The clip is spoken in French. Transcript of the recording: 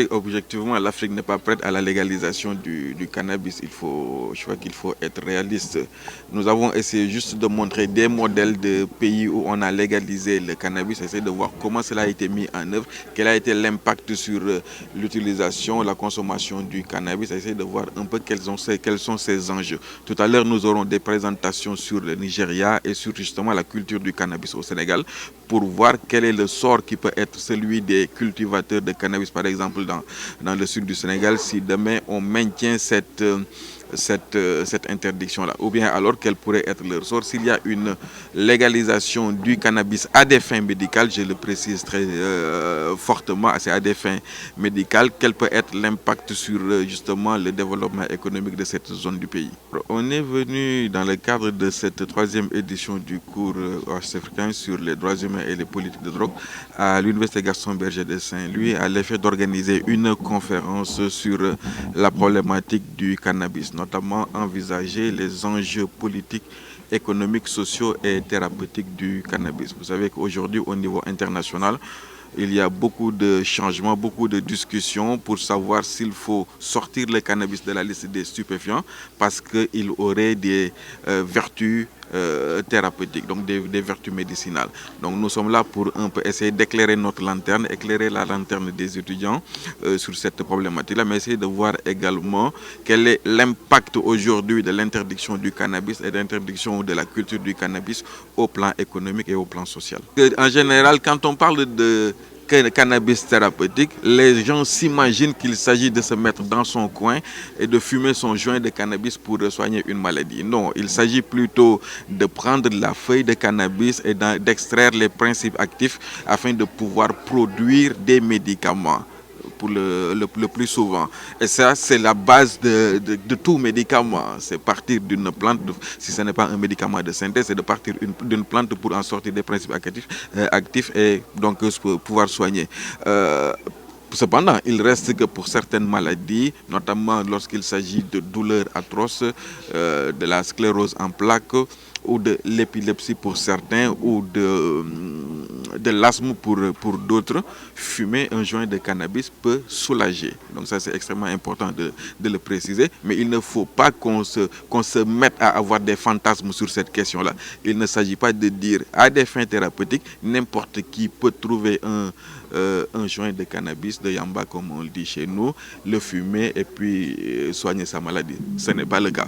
Objectivement, l'Afrique n'est pas prête à la légalisation du cannabis. Je crois qu'il faut être réaliste. Nous avons essayé juste de montrer des modèles de pays où on a légalisé le cannabis, essayer de voir comment cela a été mis en œuvre, quel a été l'impact sur l'utilisation, la consommation du cannabis, essayer de voir un peu quels sont ces enjeux. Tout à l'heure, nous aurons des présentations sur le Nigeria et sur justement la culture du cannabis au Sénégal pour voir quel est le sort qui peut être celui des cultivateurs de cannabis, par exemple dans le sud du Sénégal, si demain on maintient cette interdiction-là, ou bien alors quel pourrait être leur sort s'il y a une légalisation du cannabis à des fins médicales, je le précise très fortement, c'est à des fins médicales, quel peut être l'impact sur justement le développement économique de cette zone du pays. On est venu dans le cadre de cette troisième édition du cours ouest africain sur les droits humains et les politiques de drogue à l'Université Gaston Berger de Saint-Louis à l'effet d'organiser une conférence sur la problématique du cannabis, notamment envisager les enjeux politiques, économiques, sociaux et thérapeutiques du cannabis. Vous savez qu'aujourd'hui, au niveau international, il y a beaucoup de changements, beaucoup de discussions pour savoir s'il faut sortir le cannabis de la liste des stupéfiants parce qu'il aurait des vertus thérapeutiques, donc des vertus médicinales. Donc nous sommes là pour un peu essayer d'éclairer notre lanterne, éclairer la lanterne des étudiants sur cette problématique-là, mais essayer de voir également quel est l'impact aujourd'hui de l'interdiction du cannabis et de l'interdiction de la culture du cannabis au plan économique et au plan social. En général, quand on parle de cannabis thérapeutique, les gens s'imaginent qu'il s'agit de se mettre dans son coin et de fumer son joint de cannabis pour soigner une maladie. Non, il s'agit plutôt de prendre la feuille de cannabis et d'extraire les principes actifs afin de pouvoir produire des médicaments. Pour le plus souvent. Et ça, c'est la base de tout médicament. C'est partir d'une plante, si ce n'est pas un médicament de synthèse, c'est de partir d'une plante pour en sortir des principes actifs et donc pouvoir soigner. Cependant, il reste que pour certaines maladies, notamment lorsqu'il s'agit de douleurs atroces, de la sclérose en plaques, ou de l'épilepsie pour certains, ou de l'asthme pour d'autres, fumer un joint de cannabis peut soulager. Donc ça, c'est extrêmement important de le préciser. Mais il ne faut pas qu'on se mette à avoir des fantasmes sur cette question-là. Il ne s'agit pas de dire à des fins thérapeutiques, n'importe qui peut trouver un joint de cannabis, de yamba comme on le dit chez nous, le fumer et puis soigner sa maladie. Ce n'est pas le cas.